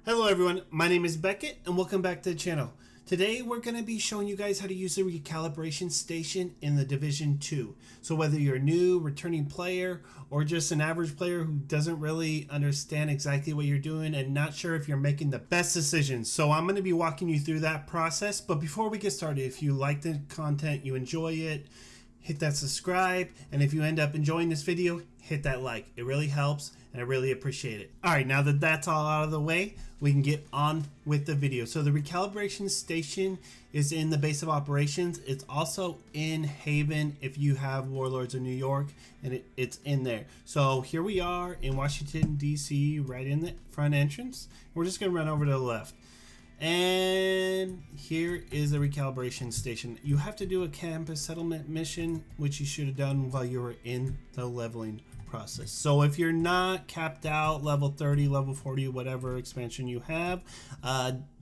Hello everyone, my name is Beckett and welcome back to the channel. Today we're going to be showing you guys how to use the recalibration station in the Division 2. So whether you're a new, returning player, or just an average player who doesn't really understand exactly what you're doing and not sure if you're making the best decisions. So I'm going to be walking you through that process. But before we get started, if you like the content, you enjoy it, hit that subscribe, and if you end up enjoying this video, hit that like. It really helps and I really appreciate it. Alright, now that that's all out of the way, we can get on with the video. So the recalibration station is in the base of operations. It's also in Haven if you have Warlords of New York, and it's in there. So here we are in Washington DC, right in the front entrance. We're just gonna run over to the left. And here is the recalibration station. You have to do a campus settlement mission, which you should have done while you were in the leveling process. So if you're not capped out level 30, level 40, whatever expansion you have,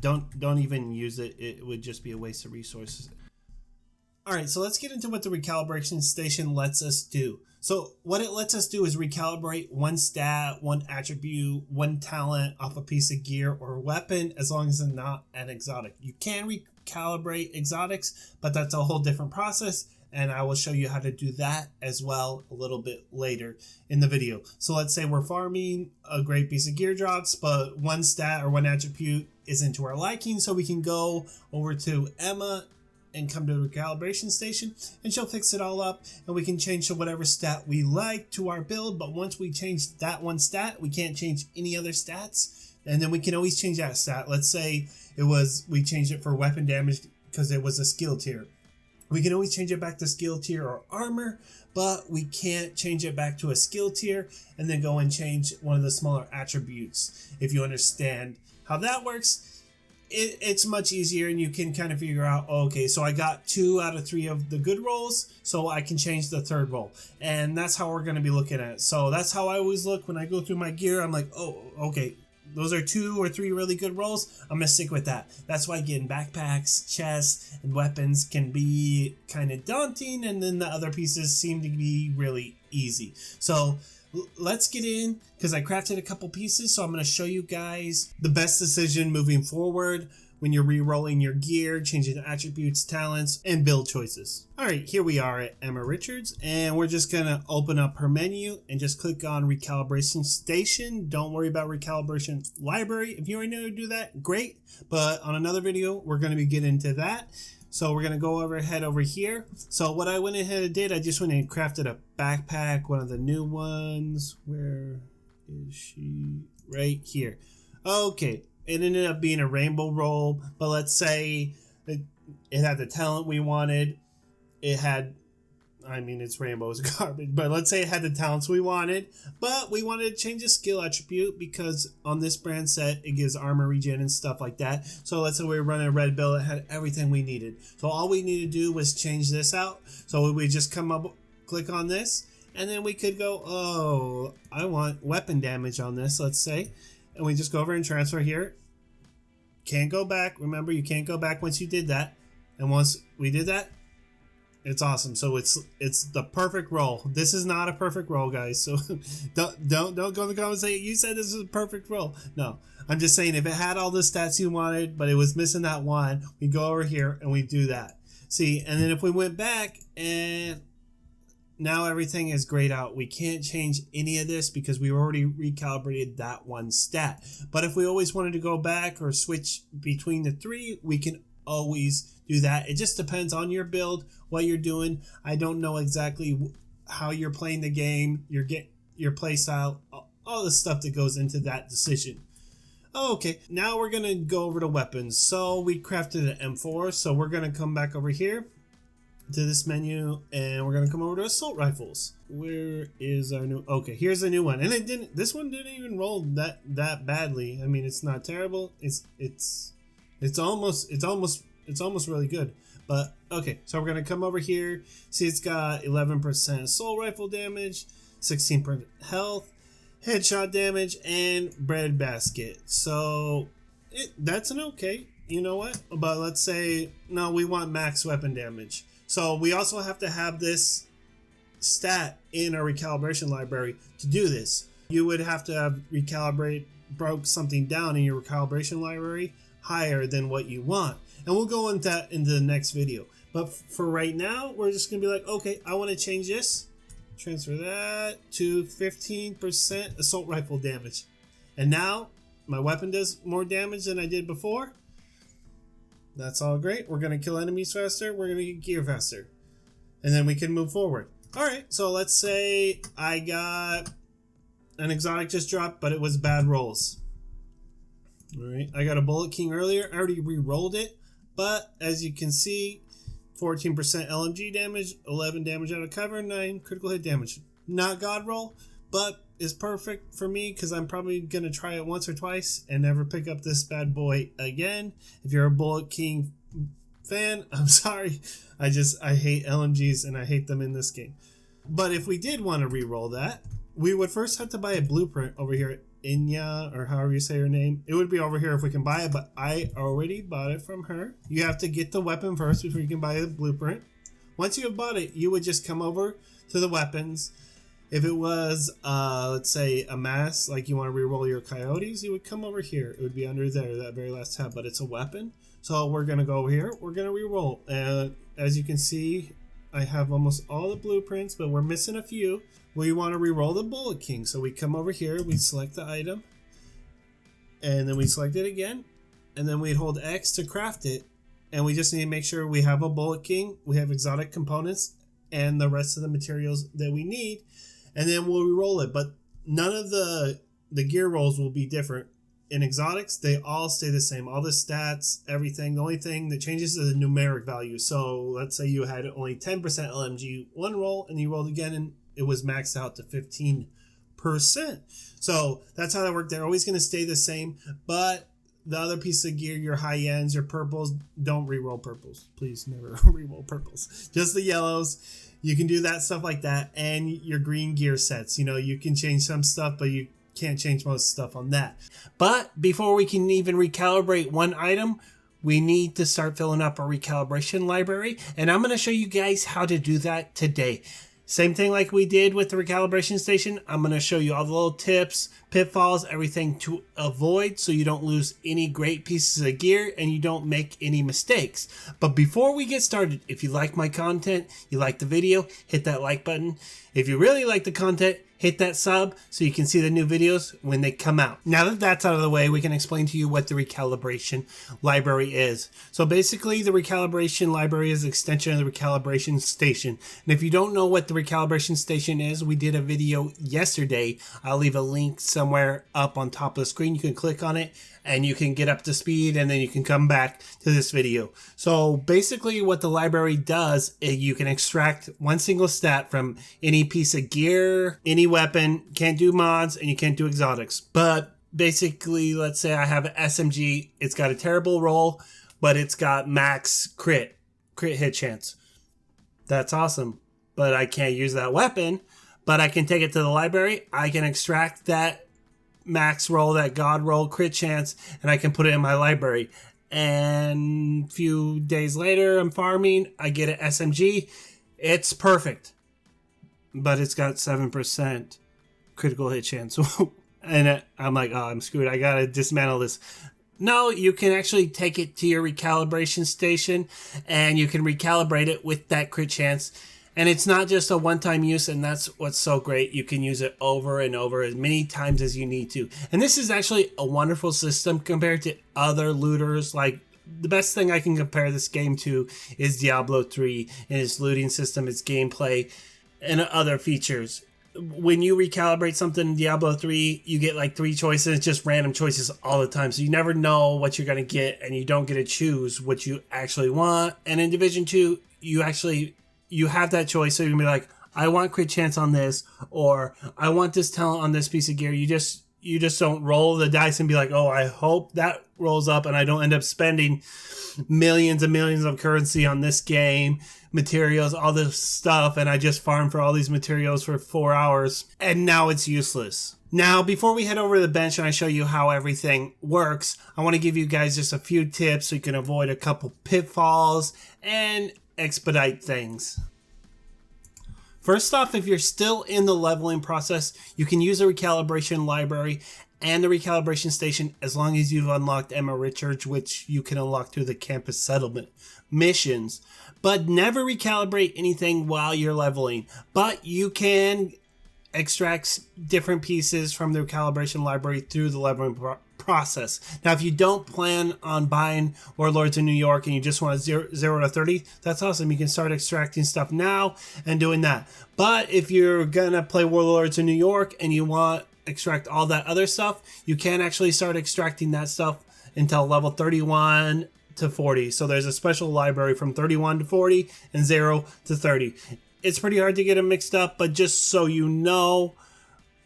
don't even use it. It would just be a waste of resources. Alright, so let's get into what the recalibration station lets us do. So what it lets us do is recalibrate one stat, one attribute, one talent off a piece of gear or weapon, as long as it's not an exotic. You can recalibrate exotics, but that's a whole different process, and I will show you how to do that as well a little bit later in the video. So let's say we're farming a great piece of gear drops, but one stat or one attribute isn't to our liking, so we can go over to Emma and come to the recalibration station, and she'll fix it all up, and we can change to whatever stat we like to our build. But once we change that one stat, we can't change any other stats, and then we can always change that stat. Let's say we changed it for weapon damage because it was a skill tier. We can always change it back to skill tier or armor, but we can't change it back to a skill tier and then go and change one of the smaller attributes. If you understand how that works, it's much easier, and you can kind of figure out, okay, so I got 2 out of 3 of the good rolls, so I can change the third roll. And that's how we're going to be looking at it. So that's how I always look when I go through my gear. I'm like, oh, okay, those are 2 or 3 really good rolls. I'm going to stick with that. That's why getting backpacks, chests, and weapons can be kind of daunting, and then the other pieces seem to be really easy. So let's get in, because I crafted a couple pieces, so I'm going to show you guys the best decision moving forward when you're re-rolling your gear, changing the attributes, talents, and build choices. Alright, here we are at Emma Richards, and we're just going to open up her menu and just click on Recalibration Station. Don't worry about Recalibration Library. If you already know how to do that, great, but on another video, we're going to be getting into that. So we're going to go head over here. So what I went ahead and did, I just went and crafted a backpack, one of the new ones. Where is she? Right here. Okay, it ended up being a rainbow roll, but let's say it had the talent we wanted. It had, I mean, it's rainbow, it's garbage, but let's say it had the talents we wanted, but we wanted to change the skill attribute because on this brand set, it gives armor regen and stuff like that. So let's say we were running a red build, it had everything we needed. So all we needed to do was change this out. So we just come up, click on this, and then we could go, oh, I want weapon damage on this, let's say. And we just go over and transfer here. Can't go back. Remember, you can't go back once you did that. And once we did that, it's awesome. So it's the perfect roll. This is not a perfect roll, guys. So don't go in the comments and say you said this is a perfect roll. No, I'm just saying if it had all the stats you wanted, but it was missing that one, we go over here and we do that. See, and then if we went back and now everything is grayed out, we can't change any of this because we already recalibrated that one stat. But if we always wanted to go back or switch between the 3, we can always do that. It just depends on your build, what you're doing. I don't know exactly how you're playing the game, your play style, all the stuff that goes into that decision. Okay, now we're gonna go over to weapons. So we crafted an M4, so we're gonna come back over here to this menu, and we're gonna come over to assault rifles. Where is our new? Okay, here's a new one, and it didn't. This one didn't even roll that badly. I mean, it's not terrible. It's almost really good. But okay, so we're gonna come over here. See, it's got 11% assault rifle damage, 16% health, headshot damage, and bread basket. So that's an okay. You know what? But let's say no, we want max weapon damage. So we also have to have this stat in our recalibration library to do this. You would have to have recalibrate broke something down in your recalibration library higher than what you want. And we'll go into that in the next video. But for right now, we're just going to be like, okay, I want to change this. Transfer that to 15% assault rifle damage. And now my weapon does more damage than I did before. That's all great. We're going to kill enemies faster. We're going to get gear faster. And then we can move forward. Alright, so let's say I got an exotic just dropped, but it was bad rolls. Alright, I got a Bullet King earlier. I already re-rolled it. But as you can see, 14% LMG damage, 11 damage out of cover, 9 critical hit damage. Not God roll, but is perfect for me because I'm probably going to try it once or twice and never pick up this bad boy again. If you're a Bullet King fan, I'm sorry. I hate LMGs and I hate them in this game. But if we did want to re-roll that, we would first have to buy a blueprint over here at Inya, or however you say her name. It would be over here if we can buy it, but I already bought it from her. You have to get the weapon first before you can buy the blueprint. Once you have bought it, you would just come over to the weapons. If it was, let's say, a mass, like you want to re-roll your coyotes, you would come over here. It would be under there, that very last tab, but it's a weapon. So we're going to go over here. We're going to re-roll. And as you can see, I have almost all the blueprints, but we're missing a few. We want to re-roll the Bullet King. So we come over here, we select the item, and then we select it again. And then we'd hold X to craft it. And we just need to make sure we have a Bullet King, we have exotic components, and the rest of the materials that we need. And then we'll re-roll it. But none of the gear rolls will be different. In exotics, they all stay the same. All the stats, everything. The only thing that changes is the numeric value. So let's say you had only 10% LMG one roll, and you rolled again, and it was maxed out to 15%. So that's how that worked. They're always going to stay the same. But the other piece of gear, your high ends, your purples, don't re-roll purples. Please never re-roll purples. Just the yellows. You can do that stuff like that. And your green gear sets. You know, you can change some stuff, but you can't change most stuff on that. But before we can even recalibrate one item, we need to start filling up our recalibration library. And I'm going to show you guys how to do that today. Same thing like we did with the recalibration station. I'm going to show you all the little tips, pitfalls, everything to avoid so you don't lose any great pieces of gear and you don't make any mistakes. But before we get started, if you like my content, you like the video, hit that like button. If you really like the content, hit that sub so you can see the new videos when they come out. Now that that's out of the way, we can explain to you what the recalibration library is. So basically, the recalibration library is an extension of the recalibration station. And if you don't know what the recalibration station is, we did a video yesterday. I'll leave a link somewhere up on top of the screen. You can click on it and you can get up to speed, and then you can come back to this video. So basically what the library does is you can extract one single stat from any piece of gear, any weapon. Can't do mods and you can't do exotics. But basically, let's say I have an SMG. It's got a terrible roll, but it's got max crit hit chance. That's awesome. But I can't use that weapon, but I can take it to the library. I can extract that max roll, that god roll crit chance, and I can put it in my library. And a few days later, I'm farming, I get an SMG. It's perfect, but it's got 7% critical hit chance. And I'm like, oh, I'm screwed. I gotta dismantle this. No, you can actually take it to your recalibration station and you can recalibrate it with that crit chance. And it's not just a one-time use, and that's what's so great. You can use it over and over as many times as you need to. And this is actually a wonderful system compared to other looters. Like, the best thing I can compare this game to is Diablo 3 and its looting system, its gameplay, and other features. When you recalibrate something in Diablo 3, you get like 3 choices, just random choices all the time. So you never know what you're going to get, and you don't get to choose what you actually want. And in Division 2, you have that choice, so you can be like, I want crit chance on this, or I want this talent on this piece of gear. You just don't roll the dice and be like, oh, I hope that rolls up and I don't end up spending millions and millions of currency on this game, materials, all this stuff, and I just farm for all these materials for 4 hours, and now it's useless. Now, before we head over to the bench and I show you how everything works, I want to give you guys just a few tips so you can avoid a couple pitfalls and expedite things. First off, if you're still in the leveling process, you can use a recalibration library and the recalibration station as long as you've unlocked Emma Richards, which you can unlock through the campus settlement missions. But never recalibrate anything while you're leveling. But you can extract different pieces from the recalibration library through the leveling process. Now, if you don't plan on buying Warlords in New York and you just want 0 to 30, that's awesome. You can start extracting stuff now and doing that. But if you're gonna play Warlords in New York and you want extract all that other stuff, you can actually start extracting that stuff until level 31 to 40. So there's a special library from 31 to 40 and 0 to 30. It's pretty hard to get them mixed up, but just so you know,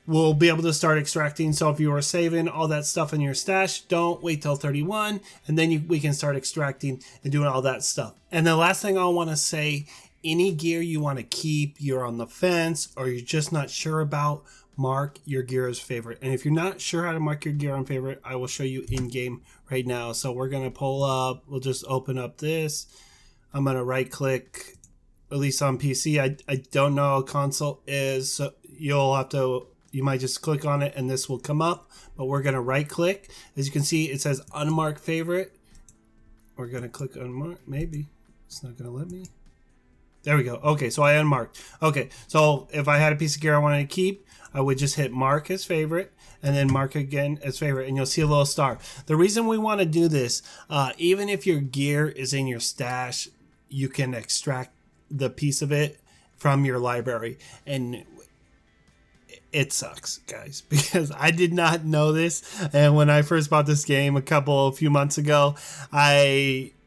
we'll be able to start extracting. So if you were saving all that stuff in your stash, don't wait till 31, and then we can start extracting and doing all that stuff. And the last thing I want to say, any gear you want to keep, you're on the fence, or you're just not sure about, mark your gear as favorite. And if you're not sure how to mark your gear on favorite, I will show you in game right now. So we're going to pull up, we'll just open up this. I'm going to right click, at least on PC. I don't know how console is, so you might just click on it and this will come up, but we're going to right click. As you can see, it says unmarked favorite. We're going to click unmark. Maybe it's not going to let me. There we go. Okay, so I unmarked. Okay, so if I had a piece of gear I wanted to keep, I would just hit mark as favorite and then mark again as favorite, and you'll see a little star. The reason we want to do this, even if your gear is in your stash, you can extract the piece of it from your library. And it sucks, guys, because I did not know this. And when I first bought this game a few months ago,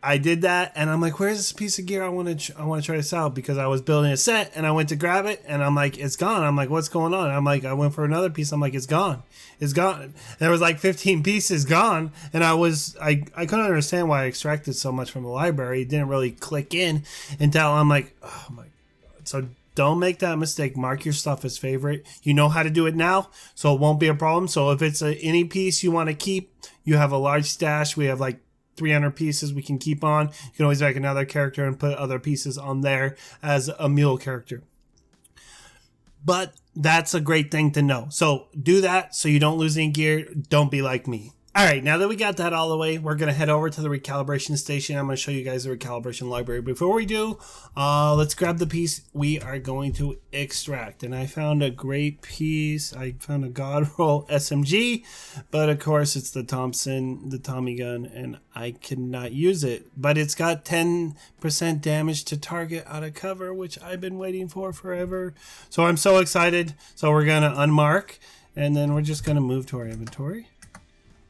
I did that, and I'm like, where's this piece of gear? I want to try this out, because I was building a set and I went to grab it and I'm like, it's gone. I'm like, what's going on? I'm like, I went for another piece. I'm like, it's gone. It's gone. There was like 15 pieces gone, and I couldn't understand why I extracted so much from the library. It didn't really click in until I'm like, oh my God. So don't make that mistake. Mark your stuff as favorite. You know how to do it now, so it won't be a problem. So if it's any piece you want to keep, you have a large stash. We have like 300 pieces we can keep on. You can always make another character and put other pieces on there as a mule character. But that's a great thing to know. So do that so you don't lose any gear. Don't be like me. All right, now that we got that all the way, we're going to head over to the recalibration station. I'm going to show you guys the recalibration library. Before we do, let's grab the piece we are going to extract. And I found a great piece. I found a God Roll SMG, but of course it's the Tommy gun, and I cannot use it. But it's got 10% damage to target out of cover, which I've been waiting for forever. So I'm so excited. So we're going to unmark, and then we're just going to move to our inventory.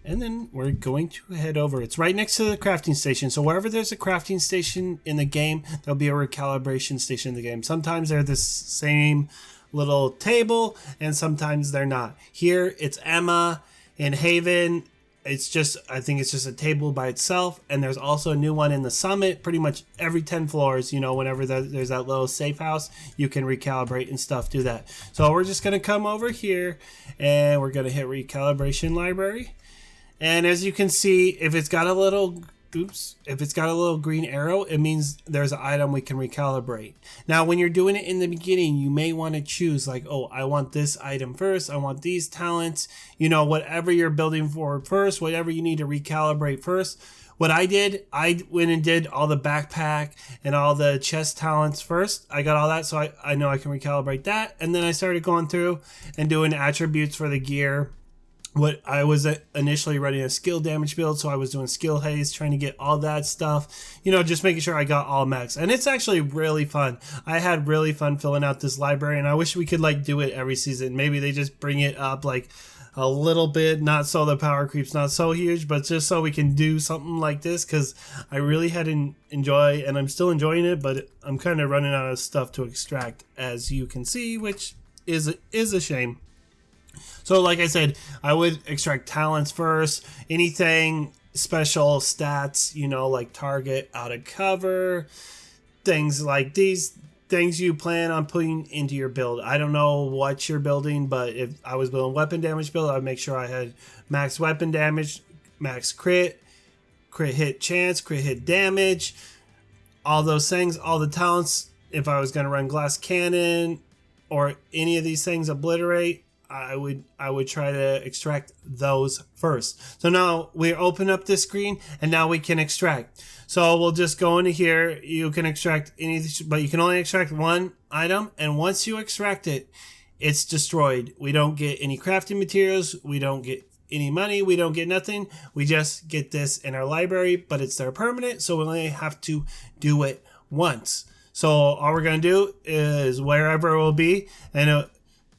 And then we're going to head over. It's right next to the crafting station. So wherever there's a crafting station in the game, there'll be a recalibration station in the game. Sometimes they're the same little table, and sometimes they're not. Here, it's Emma. In Haven, I think it's just a table by itself. And there's also a new one in the summit. Pretty much every 10 floors, whenever there's that little safe house, you can recalibrate and stuff, do that. So we're just going to come over here, and we're going to hit Recalibration Library. And as you can see, if it's got a little green arrow, it means there's an item we can recalibrate. Now, when you're doing it in the beginning, you may want to choose like, oh, I want this item first. I want these talents, whatever you're building for first, whatever you need to recalibrate first. What I did, I went and did all the backpack and all the chest talents first. I got all that, so I know I can recalibrate that. And then I started going through and doing attributes for the gear. What I was initially running a skill damage build, so I was doing skill haze, trying to get all that stuff, just making sure I got all max. And it's actually really fun. I had really fun filling out this library, and I wish we could do it every season. Maybe they just bring it up a little bit, not so the power creep's not so huge, but just so we can do something like this, because I really had to enjoy, and I'm still enjoying it, but I'm kind of running out of stuff to extract, as you can see, which is a shame. So like I said, I would extract talents first, anything special stats, like target out of cover, things like these, things you plan on putting into your build. I don't know what you're building, but if I was building weapon damage build, I'd make sure I had max weapon damage, max crit hit chance, crit hit damage, all those things, all the talents. If I was going to run glass cannon or any of these things, obliterate, I would try to extract those first. So now we open up this screen and now we can extract. So we'll just go into here. You can extract anything, but you can only extract one item. And once you extract it, it's destroyed. We don't get any crafting materials. We don't get any money. We don't get nothing. We just get this in our library, but it's there permanent. So we only have to do it once. So all we're going to do is wherever it will be, and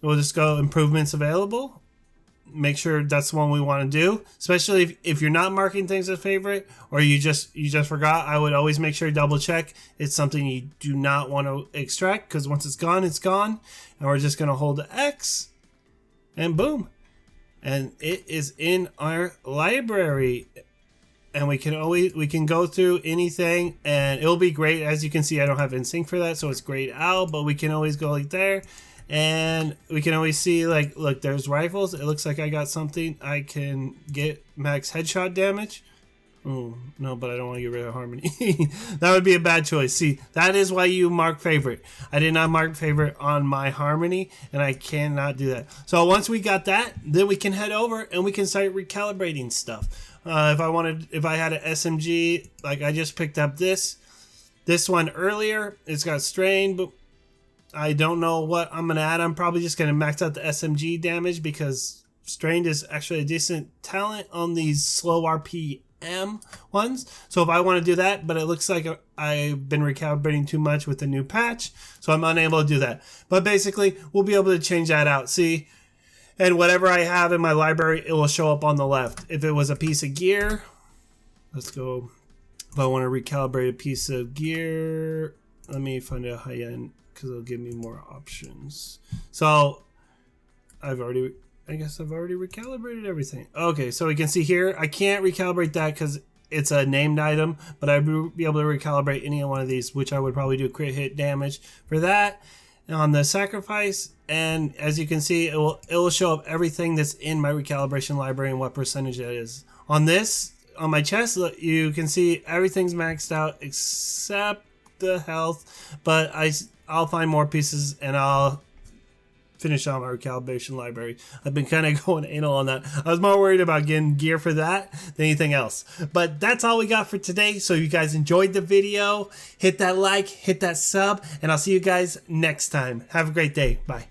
we'll just go improvements available. Make sure that's the one we want to do, especially if you're not marking things as favorite or you just forgot. I would always make sure to double check it's something you do not want to extract, because once it's gone, and we're just going to hold the X and boom, and it is in our library. And we can go through anything and it'll be great. As you can see, I don't have instinct for that, so it's grayed out, but we can always go like there. And we can always see, like, look, there's rifles. It looks like I got something. I can get max headshot damage. Oh, no, but I don't want to get rid of Harmony. That would be a bad choice. See, that is why you mark favorite. I did not mark favorite on my Harmony, and I cannot do that. So once we got that, then we can head over and we can start recalibrating stuff. If I had an SMG, like I just picked up this one earlier, it's got strain, but I don't know what I'm going to add. I'm probably just going to max out the SMG damage because strained is actually a decent talent on these slow RPM ones. So if I want to do that, but it looks like I've been recalibrating too much with the new patch, so I'm unable to do that. But basically, we'll be able to change that out. See? And whatever I have in my library, it will show up on the left. If it was a piece of gear, let's go. If I want to recalibrate a piece of gear, let me find a high end because it'll give me more options. So I guess I've already recalibrated everything. Okay, so we can see here, I can't recalibrate that because it's a named item, but I'd be able to recalibrate any one of these, which I would probably do crit hit damage for that. On the sacrifice, and as you can see, it will show up everything that's in my recalibration library and what percentage that is. On my chest, you can see everything's maxed out except the health, but I'll find more pieces and I'll finish out my recalibration library. I've been kind of going anal on that. I was more worried about getting gear for that than anything else. But that's all we got for today. So if you guys enjoyed the video, hit that like, hit that sub, and I'll see you guys next time. Have a great day. Bye.